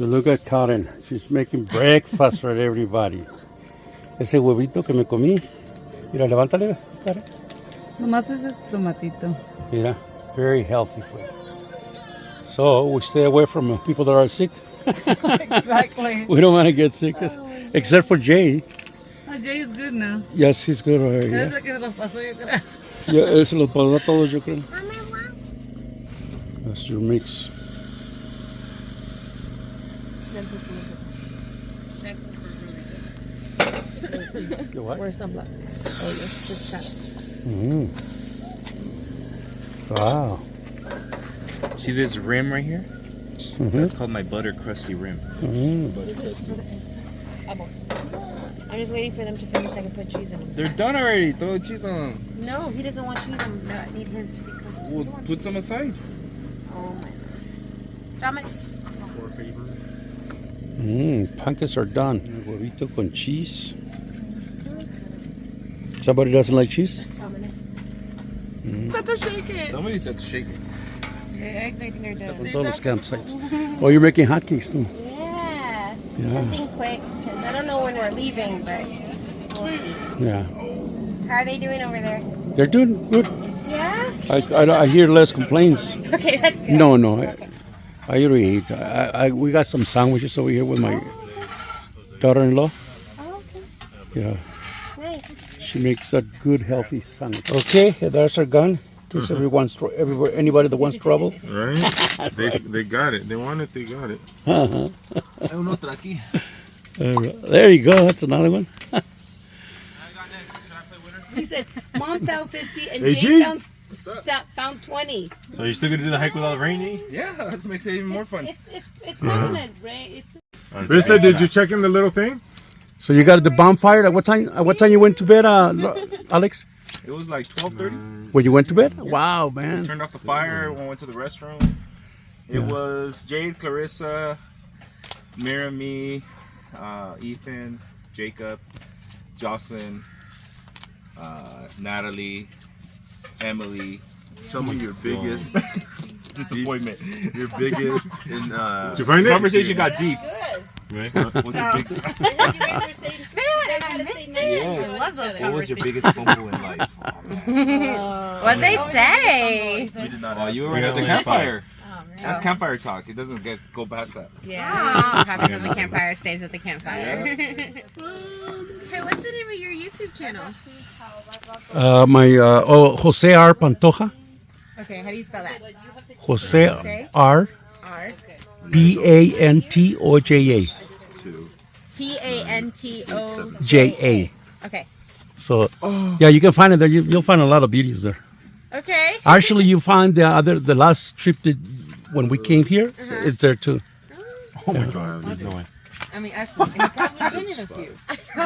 So look at Karen. She's making breakfast for everybody. Ese huevito que me comí. Mira, levántale, Karen. Nomás ese es tomatito. Mira, very healthy food. So we stay away from people that are sick. Exactly. We don't want to get sick, except for Jay. Jay is good now. Yes, he's good already. Ese Yeah, que se los pasó, yo creo. yeah, él se los pasó a todos, yo creo. That's your mix. Your what? Where's sunblock? Oh, yes, just that. Wow. See this rim right here? That's called my butter crusty rim. Almost. I'm just waiting for them to finish so I can put cheese in them. They're done already. Throw the cheese on them. No, he doesn't want cheese on them. No, I need his to be cooked. We'll put some aside. Oh my. Dame. Pancakes are done. Huevito con cheese. Somebody doesn't like cheese? Have to shake it. Somebody said to shake it. The eggs, I think, are done. Todos los campsites. Oh, you're making hotcakes too. Yeah. Yeah. Something quick, because I don't know when we're leaving, but we'll see. Yeah. How are they doing over there? They're doing good. Yeah? I hear less complaints. Okay, that's good. No. I usually eat. We got some sandwiches over here with my daughter-in-law. Oh, okay. Yeah. Nice. She makes a good, healthy sandwich. Okay, that's our gun. In case anybody that wants trouble. Right? They got it. They want it, they got it. There you go. That's another one. He said, Mom found 50 and Hey, Jay G. found 20. So you're still gonna do the hike without rain? Yeah, that makes it even more fun. It's not gonna rain. Rista, did you check in the little thing? So you got the bonfire. At what time you went to bed, Alex? It was like 12:30. When you went to bed? Wow, man. Turned off the fire. Went to the restroom. It was Jade, Clarissa, Mira, me, Ethan, Jacob, Jocelyn, Natalie, Emily. Tell me your biggest, Disappointment. your biggest in, The did you find it? conversation got deep. Right? What's your big? Yes. I love those What was your biggest fumble in life? What'd they say? We did not. Oh, you were at the campfire. That's campfire talk. It doesn't go past that. Yeah. What happens at the campfire stays at the campfire. Hey, what's the name of your YouTube channel? Jose R. Pantoja. Okay, how do you spell that? Jose R. R Pantoja. Panto. J.A. Okay. So, yeah, you can find it there. You'll find a lot of beauties there. Okay. Actually, you find the last trip when we came here, it's there too. Oh my god, there's no way. I mean, actually, and you've probably been in a few.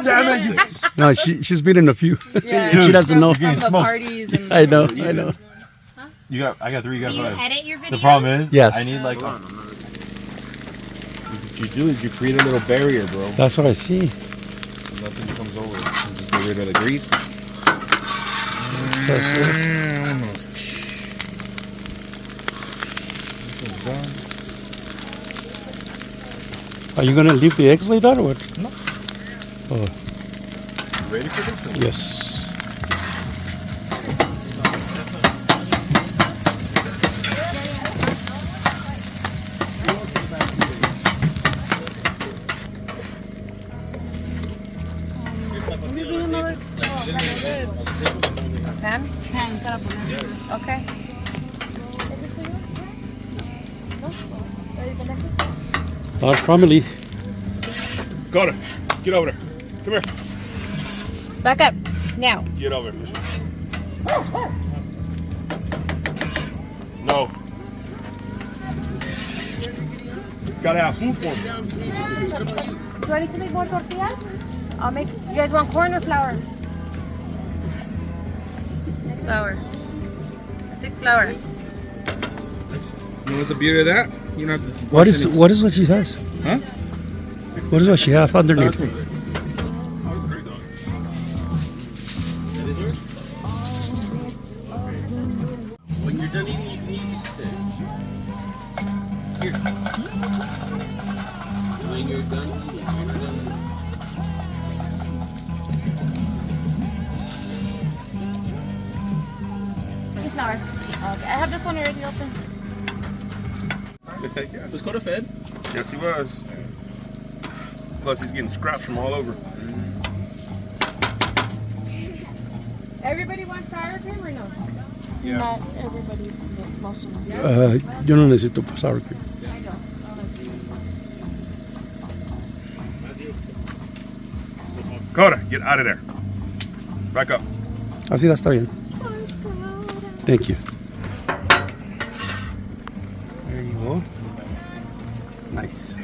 Damn it! No, she's been in a few. Yeah, She doesn't know. From the parties and. I know. I got 3, you got Do you 5. edit your videos? The problem is, Yes. I need like. What you do is you create a little barrier, bro. That's what I see. Nothing comes over. You just get rid of the grease. Are you gonna leave the eggs like that or what? No. Oh, Ready for this one? yes. Okay. Large family. Carter, get over there. Come here. Back up. Now. Get over here. No. Gotta have food for me. Do I need to make more tortillas? I'll make. You guys want corn or flour? Flour. I think flour. You know what's the beauty of that? You don't have to. What is what she has? Huh? What is what she has underneath? When you're done eating, you can use this. Here. Flour. Okay, I have this one already open. Yeah. Was Coda fed? Yes, he was. Plus, he's getting scraps from all over. Everybody wants sour cream or no? Yeah. Not everybody, but most of them. Yo no necesito sour cream. I know. Coda, get out of there. Back up. Así está bien. Thank you. There you go. Nice.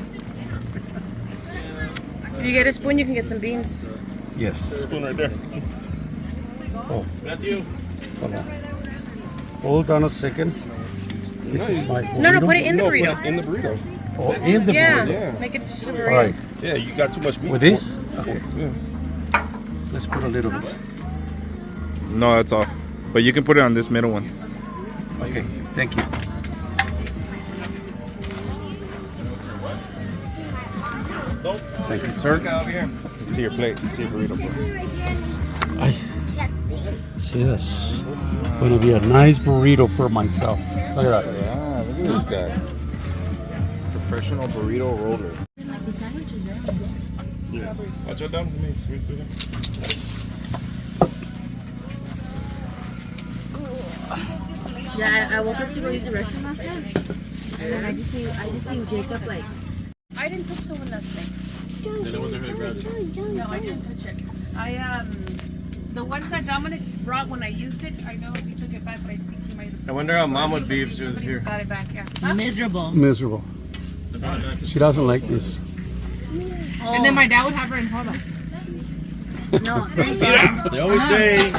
If you get a spoon, you can get some beans. Yes. Spoon right there. Oh, Matthew. hold on. Hold on a second. This is my burrito. No, put it in the burrito. In the burrito. Oh, in the Yeah, burrito. make it just a All burrito. right. Yeah, you got too much meat. With this? Okay. Yeah. Let's put a little bit. No, that's off. But you can put it on this middle one. Okay. Thank you. Thank you, sir. Over here. See your plate. See your burrito. Ay. See this? Gonna be a nice burrito for myself. Look at that. Yeah, look at this guy. Professional burrito roller. Yeah. Watch out down. Let me squeeze through there. Yeah, I woke up to go use the restroom last night, and then I just see Jacob like. I didn't touch the one last night. They know when they're gonna grab it. No, I didn't touch it. The ones that Dominic brought when I used it, I know he took it back, but I think he might have. I wonder how Mom would be if she was here. Got it back, yeah. Huh? Miserable. Miserable. She doesn't like this. And then my dad would have her in Hola. No, thank God. They always say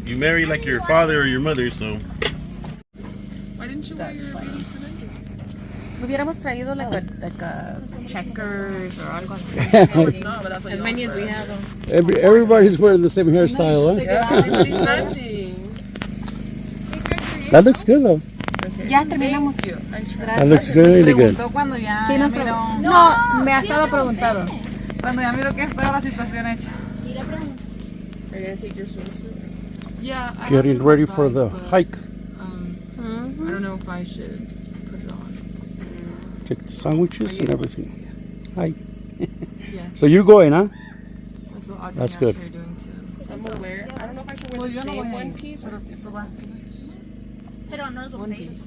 you marry like your father or your mother, so. Why didn't you wear your bathing suit? Hubiéramos traído like a checkers or algo así. No, it's not, but that's what As many as we have. Everybody's wearing the same hairstyle, huh? Everybody's matching. That looks good though. Ya terminamos. That looks really good. Cuando ya Sí, nos miro, No, me ha estado preguntado. cuando ya miro que es toda la situación hecha. Are you gonna take your swimsuit? Yeah. I Getting have ready a for bag, the but, hike. I don't know if I should put it on. Take the sandwiches and everything. Hi. Yeah. So you're going, huh? That's what Audrey That's and good. Ashley are doing too. So I'm gonna wear. I don't know if I should wear the same one piece or different ones. Pero no los One piece.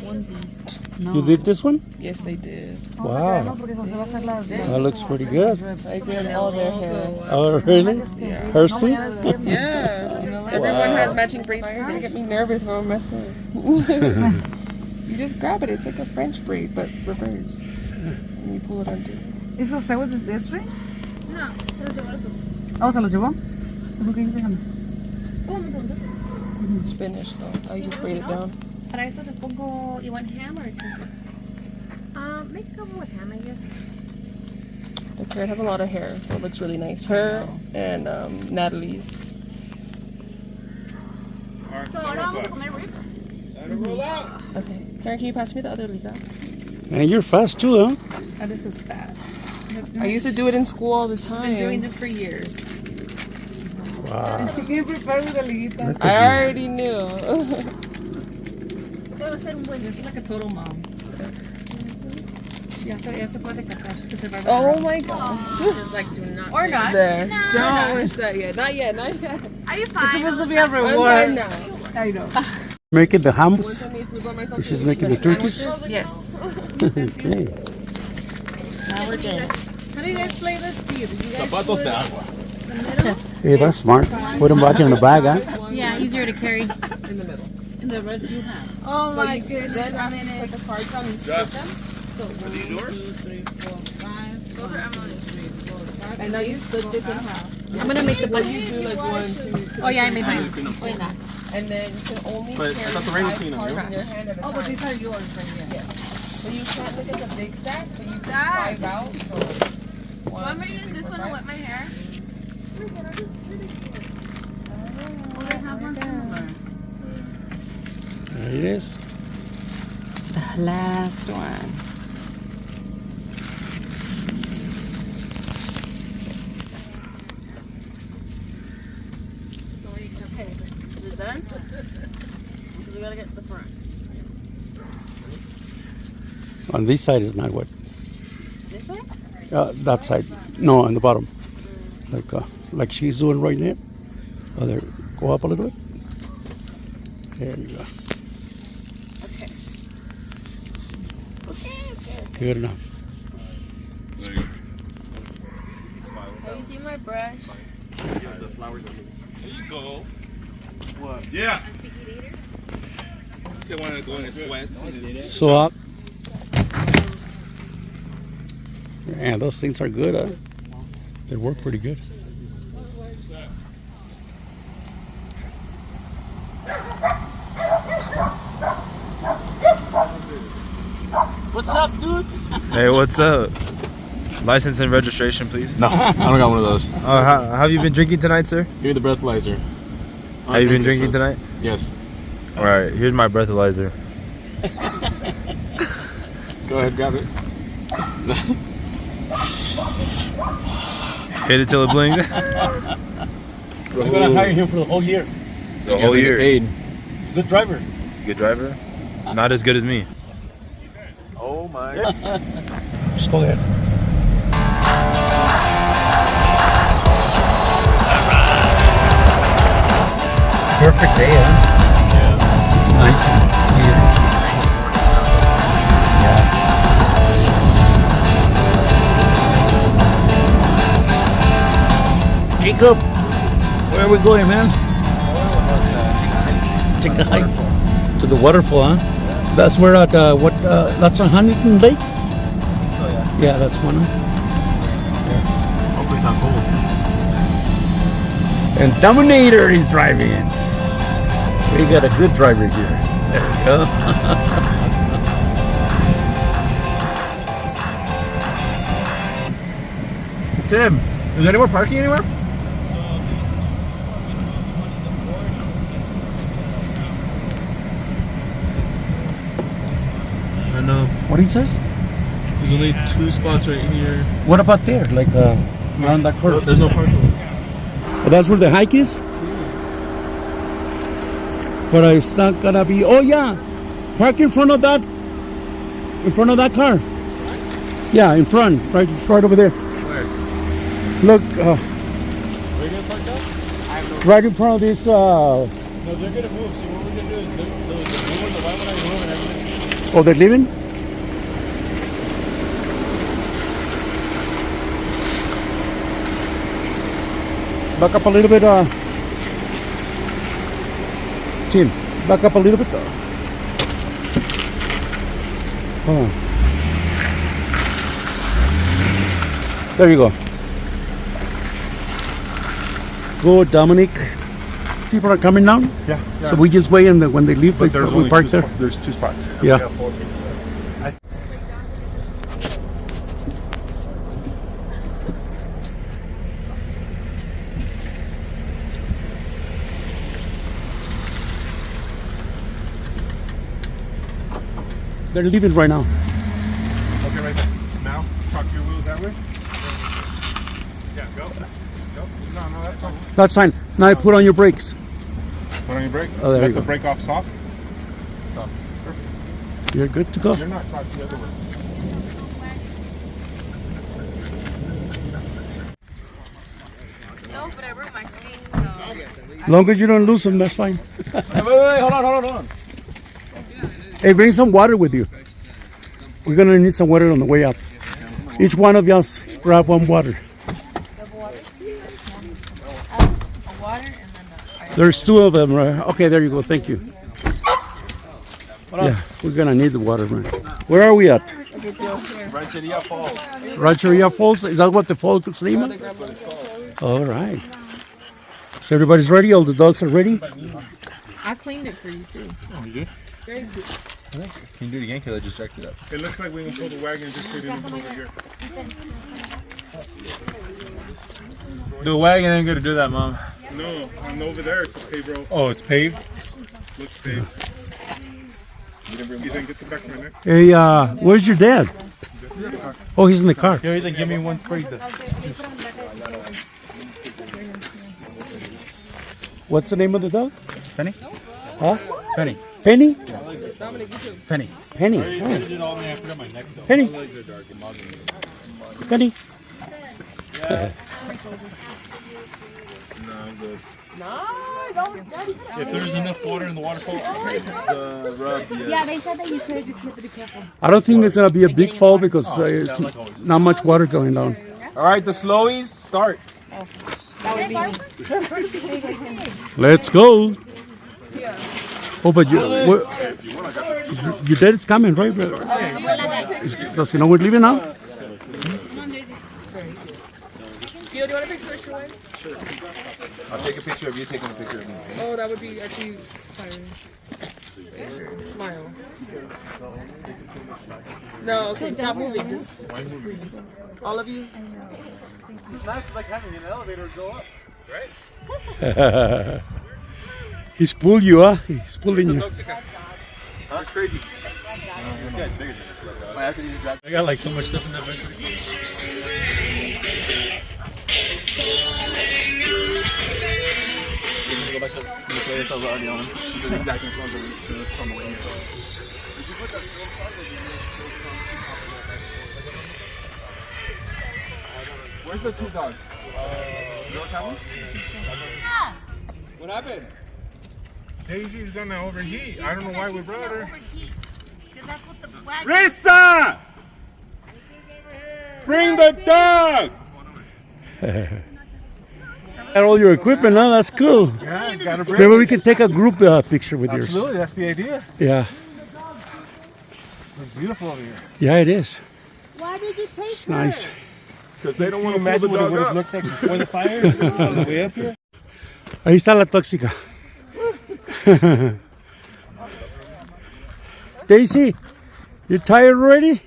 One piece. You did this one? Yes, I did. Wow. Porque José va a hacer las That looks pretty good. I did all their hair. Oh, really? Yeah. Hers too? Yeah. Everyone has matching braids too. They get me nervous when I'm messing. You just grab it. It's like a French braid, but reversed. And you pull it under. ¿Es José with the dead string? No, se los llevó a los dos. Oh, ¿se los llevó? ¿Por qué dice que no? Oh, me preguntaste. It's finished, so I just braid it down. Para eso les pongo, you want ham or Make a couple with ham, I guess. The carrot has a lot of hair, so it looks really nice. Her and Natalie's. So ahora vamos a comer ribs. Okay. Karen, can you pass me the other liga? And you're fast too, huh? That is this fast. I used to do it in school all the time. Been doing this for years. Wow. She can prepare with the liguita. Look I at already knew. Debe ser un buen, this is like a total mom. Ya se puede casar. To survive the Oh world. my gosh. Just like do not. Or not. There. No. Don't wish that yet. Not yet. Not yet. Are you It's fine? supposed to be a I'm fine reward. now. I know. you. Making the One hams? time I used to buy myself She's to making eat the turkeys? sandwiches. Yes. Okay. Now we're dead. How do you guys play this speed? You guys Zapatos de agua. Hey, that's smart. Put them back in the bag, huh? Yeah, easier to carry. in the middle. And the rest you have. Oh my goodness. Then after you put the cards on, you split them. Are these yours? Those are Emily's. I know you split this in half. I'm gonna make the But you buns. do like 1, 2, 3. Oh yeah, I made mine. Oh, yeah. And then you can only But I carry thought the rain was 5 clean up, cards no? in your hand at a Oh, but time. these are yours right here. Yeah. So you can't look at the big stack, but you can 5 out. So Want me to use this one to wet my hair? There it is. the last one. On this side is not wet. This side? That side. No, on the bottom. Like she's doing right now. Oh, there. Go up a little bit. There you go. Okay. Good enough. Have you seen my brush? There you go. Yeah. This guy wanted to go in his sweats. And his So up. Man, those things are good. They work pretty good. What's up, dude? Hey, what's up? License and registration, please. No, I don't got one of those. Have you been drinking tonight, sir? Give me the breathalyzer. Have you been drinking tonight? Yes. All right, here's my breathalyzer. Go ahead, grab it. Hit it till it blinks. We're gonna hire him for the whole year. The whole year. Paid. He's a good driver. Good driver? Not as good as me. Oh my. Just go ahead. Perfect day, huh? Yeah. It's nice here. Yeah. Jacob, where are we going, man? Take a hike to the waterfall, huh? That's where at that's on Huntington Lake. Yeah, that's one. Hopefully it's not cold. And Dominator is driving. We got a good driver here. There we go. Tim, is there any more parking anywhere? I know. What he says? There's only 2 spots right here. What about there? Like around that curve? There's no parking. Oh, that's where the hike is? But it's not gonna be. Oh yeah, park in front of that. In front of that car. Yeah, in front, right over there. Where? Look, Where are you gonna park out? right in front of this. No, they're gonna move. See, what we're gonna do is the new one, the white one, I move and everything. Oh, they're leaving. Back up a little bit, Tim. Back up a little bit. Oh. There you go. Go, Dominic. People are coming down. Yeah. So we just wait, and when they leave, we park there. There's 2 spots. Yeah. They're leaving right now. Okay, right there. Now, tuck your wheels that way. Yeah, go. Go. No, that's fine. That's fine. Now put on your brakes. Put on your brake. Oh, there Let you the go. brake off soft. You're good to go. You're not tucked the other way. No, but I broke my speech, so. Long as you don't lose them, that's fine. Wait, hold on. Hey, bring some water with you. We're gonna need some water on the way up. Each one of y'all grab one water. There's 2 of them, right? Okay, there you go. Thank you. Yeah, we're gonna need the water, man. Where are we at? Rancheria Falls. Rancheria Falls? Is that what the falls name is? All right. So everybody's ready? All the dogs are ready? I cleaned it for you too. Oh, you did? Very good. Can you do it again? Because I just jacked it up. It looks like we can pull the wagon and just fit it over here. The wagon ain't gonna do that, Mom. No, I'm over there. It's a paved road. Oh, it's paved? Looks paved. You didn't get the back of my neck? Hey, where's your dad? Oh, he's in the car. Here, then give me one for you. What's the name of the dog? Penny? Huh? Penny. Penny? Penny. Penny. I Oh. did it all and I put it on my neck though. Penny. My legs are dark and mother. Penny. No, I'm good. If there's enough water in the waterfall, The rub, yes. Yeah, they said that you could just have to be careful. I don't think it's gonna be a big fall because it's not much water going down. All right, the slowies start. Let's go. Oh, but your dad is coming, right? Does he know we're leaving now? Gio, do you want a picture of Shuey? I'll take a picture of you taking a picture of me. Oh, that would be actually fine. Smile. No, okay, stop moving. Just all of you. it's nice like having an elevator go up. He's pulled you, huh? He's pulling you. That's crazy. This guy's bigger than this. I got like so much stuff in that venture. Go back to the playlist I was already on. The exact same song that was from the way. Where's the two dogs? You know what's happening? What happened? Daisy's gonna overheat. I don't know why we brought her. Risa! Bring the dog! Got all your equipment, huh? That's cool. Yeah, gotta bring Maybe we can take a group picture with yours. Absolutely, that's the idea. Yeah. It's beautiful over here. Yeah, it is. Why did you take It's nice. Because they don't want to Imagine pull what the it would dog have up. looked like before the fire on the way up here. Ahí está la tóxica. Daisy, you tired already?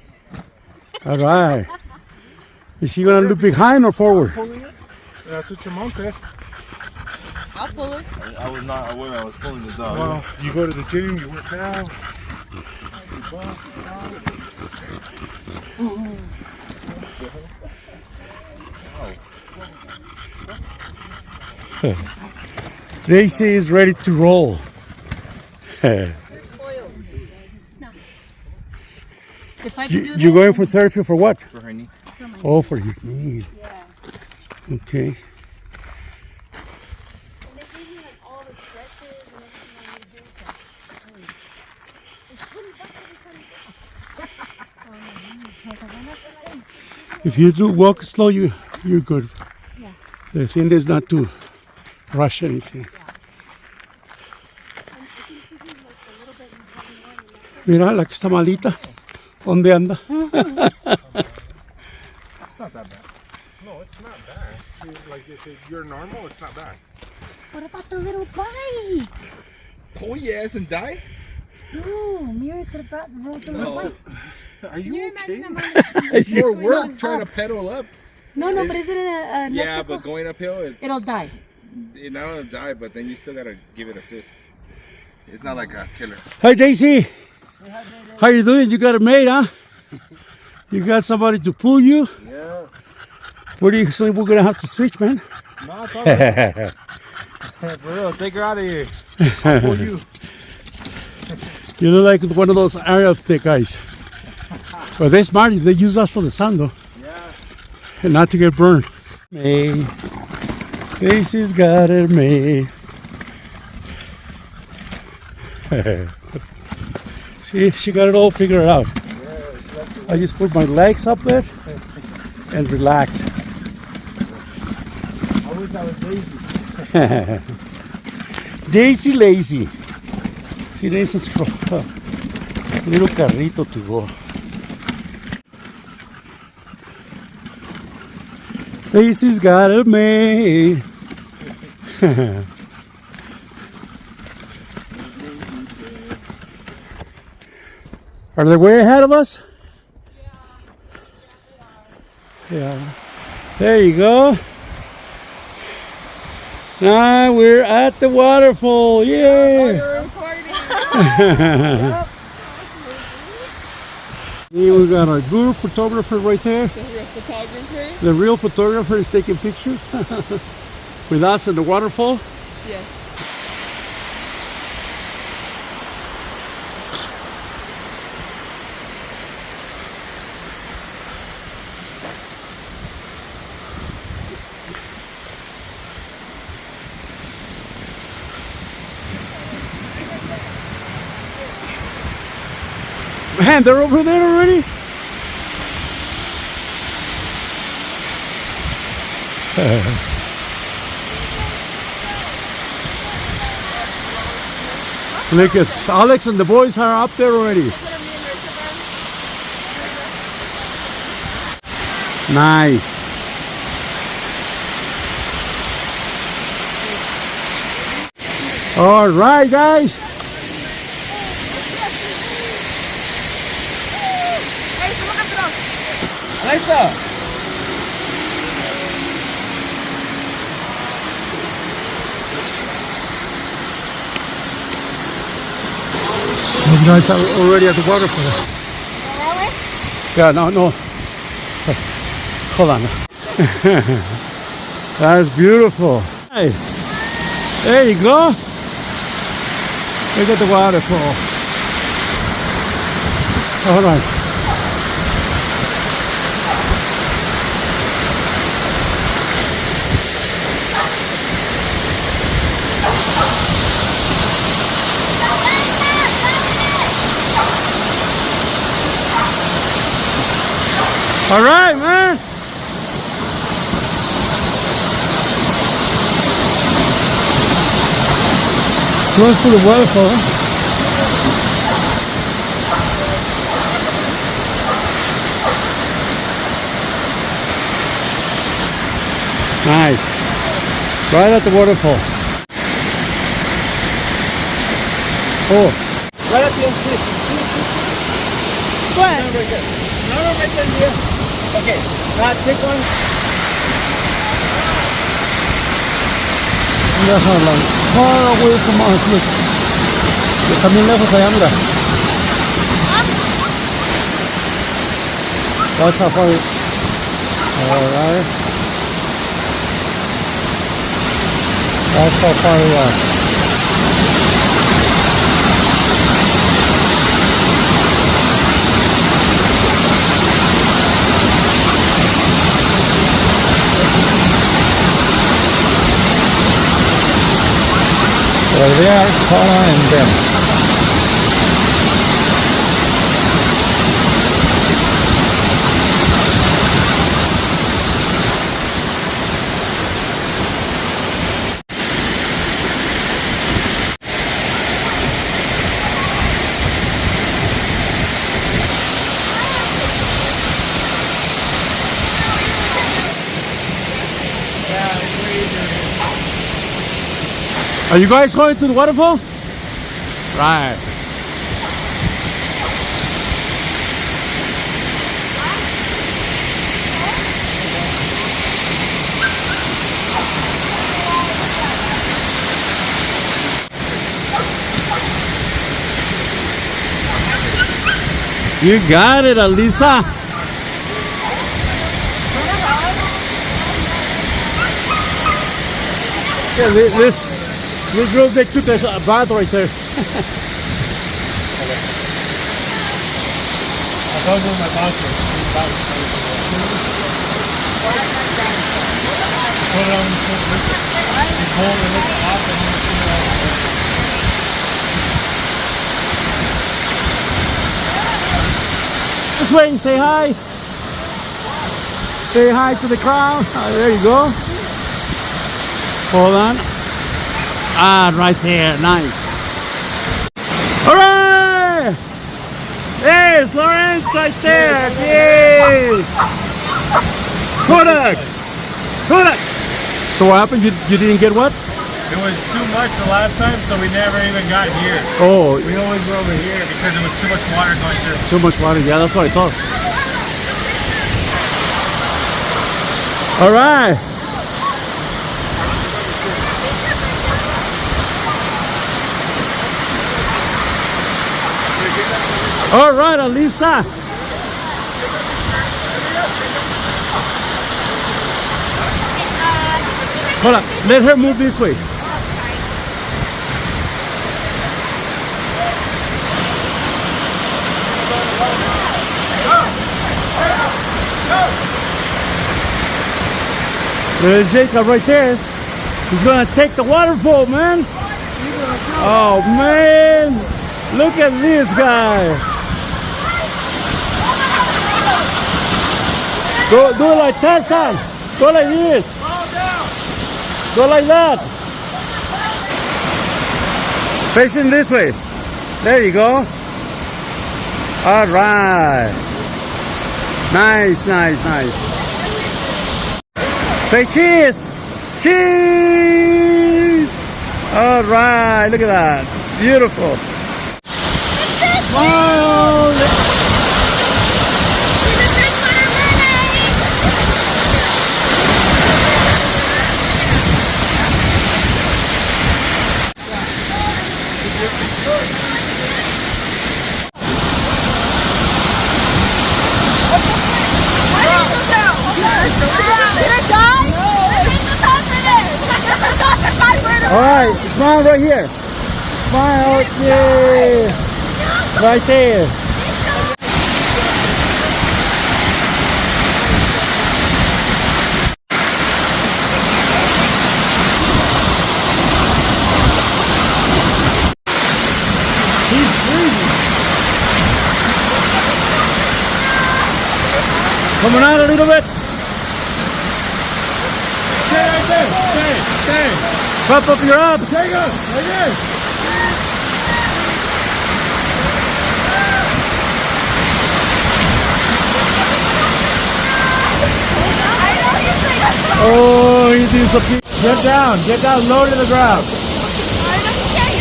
All right. Is she gonna look behind or forward? That's what your mom said. I'll pull it. I was not aware I was pulling the dog. Well, you go to the gym, you work out. Daisy is ready to roll. If I could do You're going for therapy for what? For her knee. Oh, for your knee. Okay. If you do walk slow, you're good. Yeah. The thing is not to rush anything. Mira, la que está malita. ¿Dónde anda? It's not that bad. No, it's not bad. Like if you're normal, it's not bad. What about the little bike? Oh yes, and die? No, Mira could have brought the little bike. Are you okay? It's more work trying to pedal up. No, but isn't it a Yeah, electrical? but going uphill, It'll die. it not only die, but then you still gotta give it assist. It's not like a killer. Hi, Daisy. How you doing? You got a mate, huh? You got somebody to pull you? Yeah. Where do you think we're gonna have to switch, man? No, it's all right. For real, take her out of here. Pull you. You look like one of those Arab thick guys. But they're smart. They use us for the sun, though. Yeah. And not to get burned. May. Daisy's got it made. See, she got it all figured out. I just put my legs up there and relax. I wish I was lazy. Daisy lazy. See, there's a little carrito to go. Daisy's got it made. Are they way ahead of us? Yeah. There you go. Now we're at the waterfall. Yeah. Here we got our guru photographer right there. The real photographer. The real photographer is taking pictures with us in the waterfall. Yes. Man, they're over there already? Look, Alex and the boys are up there already. Nice. All right, guys. These guys are already at the waterfall. Yeah, no. Hold on. That's beautiful. Hey, there you go. Look at the waterfall. Hold on. All right, man. Close to the waterfall. Nice. Right at the waterfall. Oh. Right at the end. What? No, right there, dear. Okay, take one. Mira, far away from us, look. También lejos allá, mira. That's how far. Alright. That's how far we are. Well, they are Paula and them. Are you guys going to the waterfall? Right. You got it, Alisa. Yeah, this girl, they took a bath right there. I told you my bouncer. Put it on the cold and look off and This way, say hi. Say hi to the crowd. There you go. Hold on. Ah, right there. Nice. All right. There's Lawrence right there. Yay. Kodak. So what happened? You didn't get what? it was too much the last time, so we never even got here. Oh. We always were over here because there was too much water going through. Too much water. Yeah, that's what I thought. All right. All right, Alisa. Hold on. Let her move this way. There's Jacob right there. He's gonna take the waterfall, man. Oh man, look at this guy. Do it like Tarzan. Go like this. Go like that. Facing this way. There you go. All right. Nice, nice, nice. Say cheese. Cheese. All right. Look at that. Beautiful. Wow. All right, smile right here. Smile, yeah. Right there. He's freezing. Coming out a little bit. Stay right there. Stay. Prop up your abs. There you go. Right there. Oh, he disappeared. Get down, low to the ground.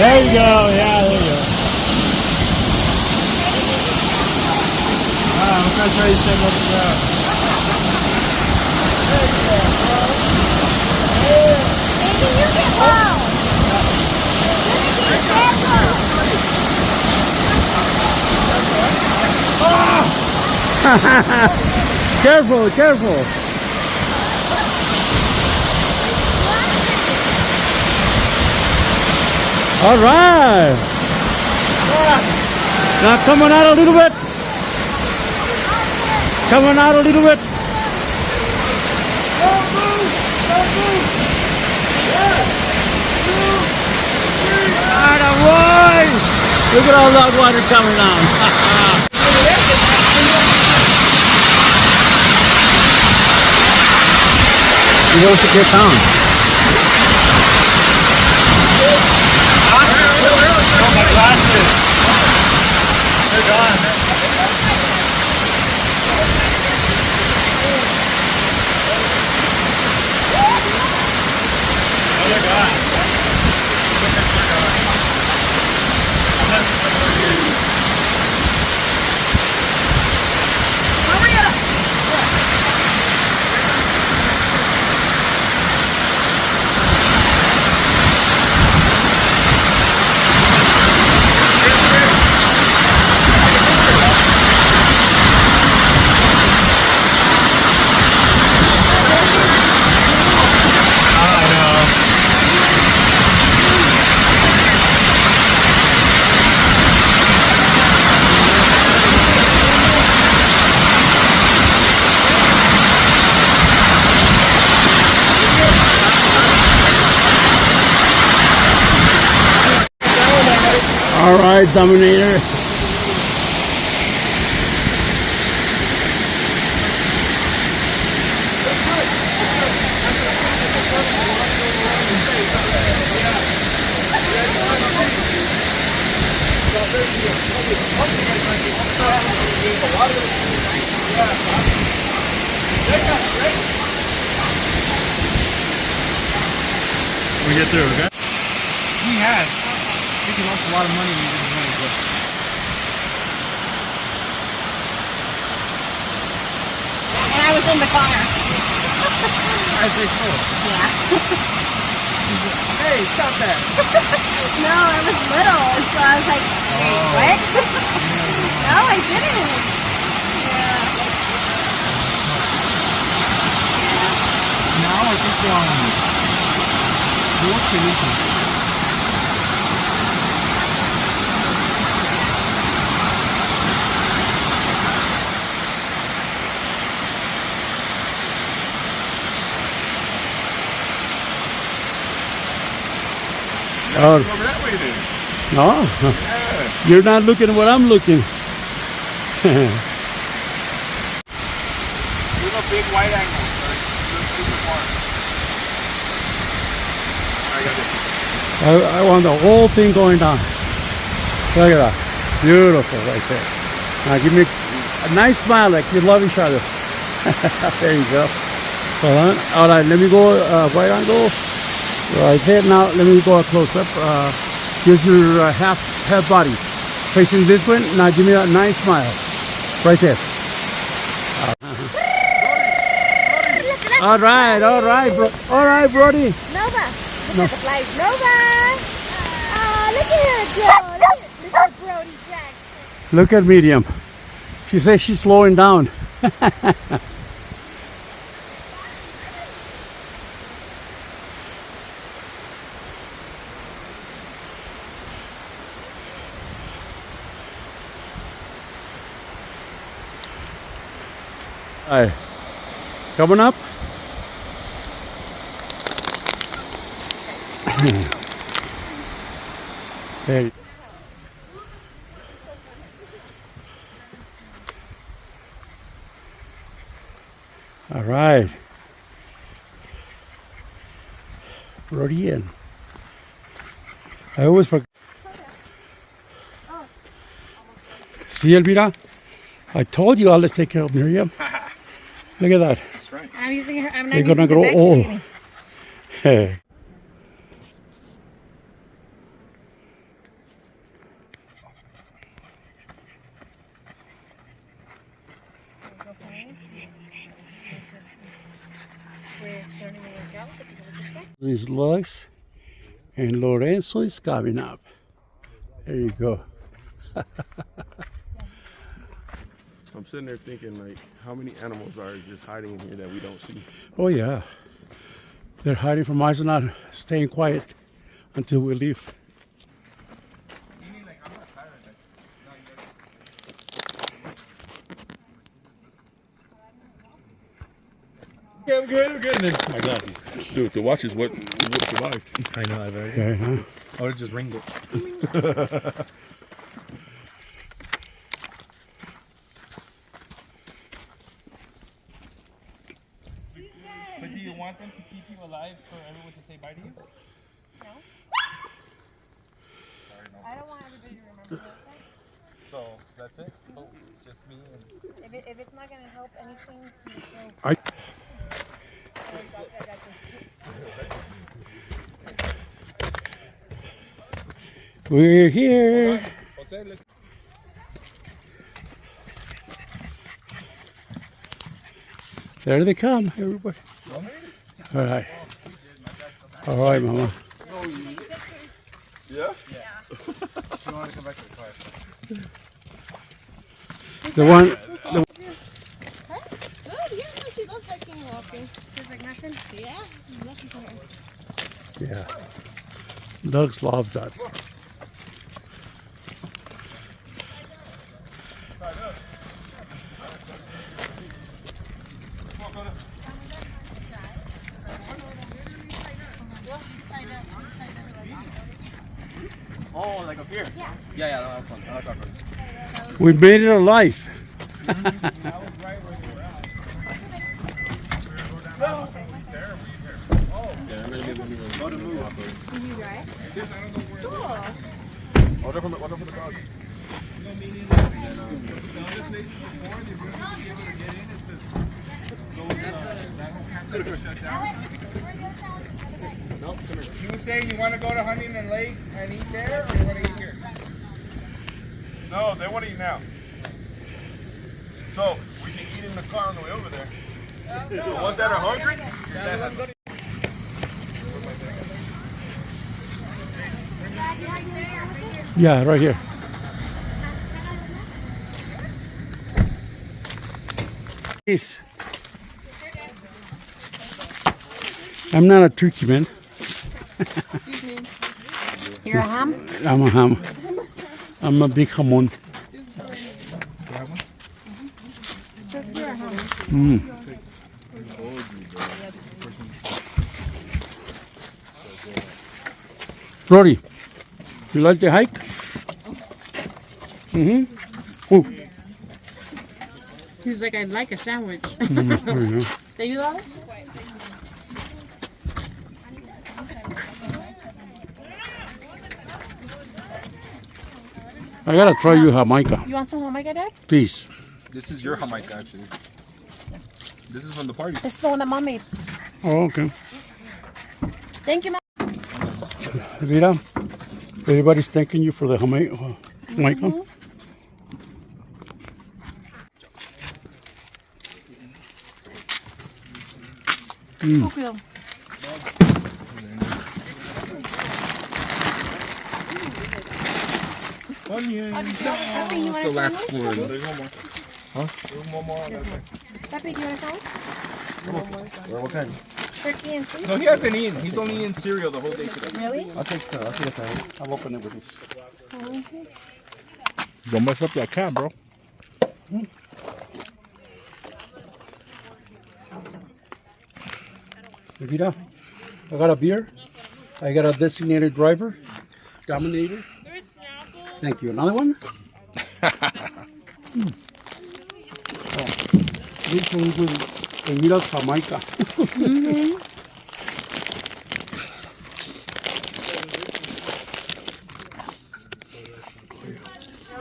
There you go, yeah, there you go. I'm gonna try to stay low to the ground. There you go, bro. Maybe you get low. Careful, careful. All right. Now coming out a little bit. Coming out a little bit. Don't move. Attaboy! Look at all that water coming down. He goes to get down. Oh, my glasses. They're gone. Oh, they're gone. All right, Dominator. We get through, okay? He has. I think he lost a lot of money when he didn't money, but And I was in the car. I say cool. Yeah. Hey, stop that. No, I was little, so I was like, wait, what? No, I didn't. Yeah. Now I think you're releasing. Oh, Over that way then. no. Yeah. You're not looking at what I'm looking. We're not big wide angle. Super far. I got it. I want the whole thing going down. Look at that. Beautiful right there. Now give me a nice smile like you love each other. There you go. Hold on. All right, let me go wide angle. Right there. Now let me go a close up. Here's your half body. Facing this way. Now give me a nice smile. Right there. All right, bro. All right, Brody. Nova. Look at the flight. Nova. Oh, look at her, Joe. Look at Brody Jackson. Look at Medium. She says she's slowing down. Hi. Coming up. Hey. All right. Brody in. I always forget. See, Elvira? I told you I'll just take care of Miriam. Look at that. That's right. I'm using her. I'm not They're using gonna the grow bag old. she's using. Hey. These lugs, and Lorenzo is coming up. There you go. I'm sitting there thinking, like, how many animals are just hiding in here that we don't see? Oh yeah, they're hiding from us and not staying quiet until we leave. I'm good. And then my glasses. Dude, the watch is what survived. I know. I've already. Okay, huh? I would just ringed it. But do you want them to keep you alive for everyone to say bye to you? No. I don't want everybody to remember that. So that's it? Oh, just me and... If it's not going to help anything, I- We're here. Jose, let's... There they come, everybody. All right. All right, Mama. Yeah? You want to come back to the car? The one. Good, yeah, she loves hiking and walking. She's like nothing? Yeah, she's nothing for her. Yeah. Dogs love that. Oh, like up here? Yeah. Yeah, that was fun. I like that one. We made it alive. Watch out for the dog. You say you want to go to Huntington Lake and eat there, or you want to eat here? No, they want to eat now. So, we can eat in the car on the way over there. The ones that are hungry? Yeah, right here. Peace. I'm not a turkey man. You're a ham? I'm a ham. I'm a big hamon. Rory, you like the hike? Mm-hmm. Ooh. He's like, I'd like a sandwich. Mm-hmm. ¿Te ayudamos? I gotta try you Jamaica, You want some Jamaica, Dad? please. This is your Jamaica, actually. This is from the party. This is the one that Mom made. Oh, okay. Thank you, Mom. Mira, everybody's thanking you for the Jamaica. Cuidado. Papi, you want The a last sandwich? one. There's one more. Huh? There's one more on that side. Papi, do you want a sandwich? What kind? Turkey and cheese? No, he hasn't eaten. He's only eaten cereal the whole day today. Really? I'll take a sandwich. I'll open it with this. Don't mess up that can, bro. Mira, I got a beer. I got a designated driver, Dominator. Thank you. Another one? Mutually with Emira's Jamaica.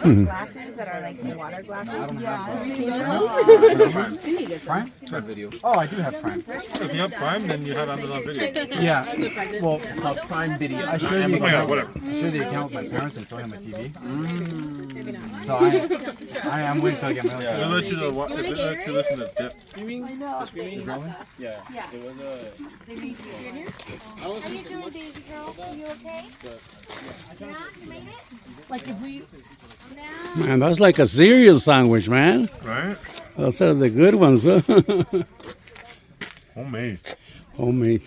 Glasses that are like water glasses. Have you seen those? Prime? Try video. Oh, I do have Prime. If you have Prime, then you have Amazon Video. Yeah. Well, Prime Video. I share the account. Whatever. I share the account with my parents and so I have my TV. So I am waiting till I get my own. They let you know what? They let you listen to Dip. Yeah. Yeah. It was a. How you doing, Daisy girl? You okay? Yeah, you made it? Like if we... Man, that's like a cereal sandwich, man. Right? Those are the good ones, huh? Homemade. Homemade.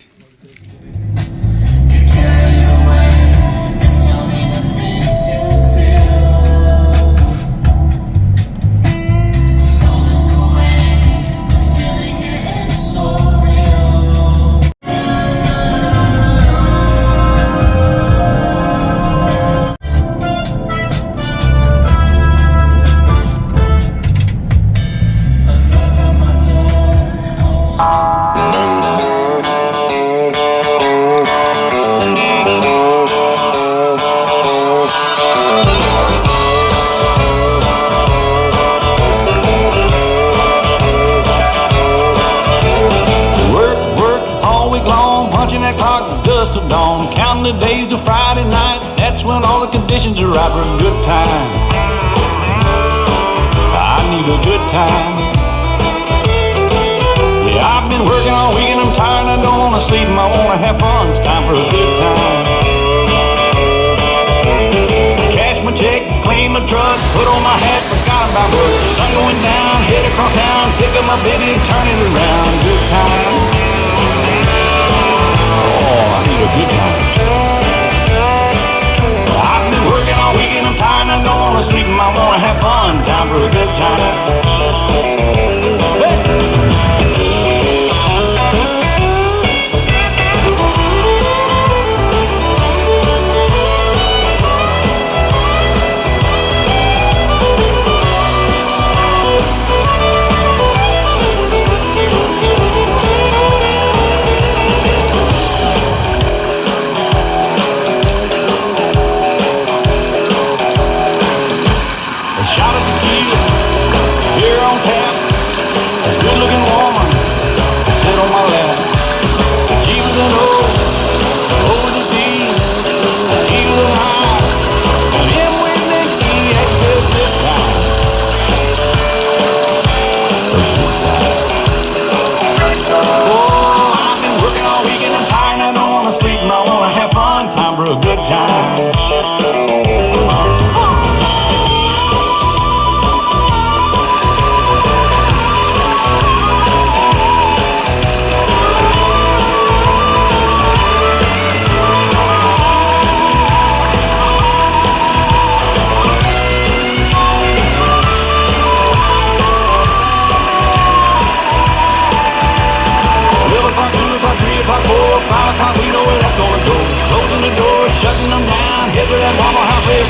The days to Friday night, that's when all the conditions are right for a good time. I need a good time. Yeah, I've been working all week and I'm tired and I don't want to sleep and I want to have fun. It's time for a good time. Cash my check, clean my truck, put on my hat, forgot about work. Sun going down, head across town, pick up my baby, turn it around. Good time. Oh, I need a good time. I've been working all week and I'm tired and I don't want to sleep and I want to have fun. Time for a good time.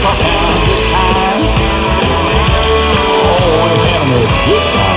across town. Good time. Oh, we're having a good time.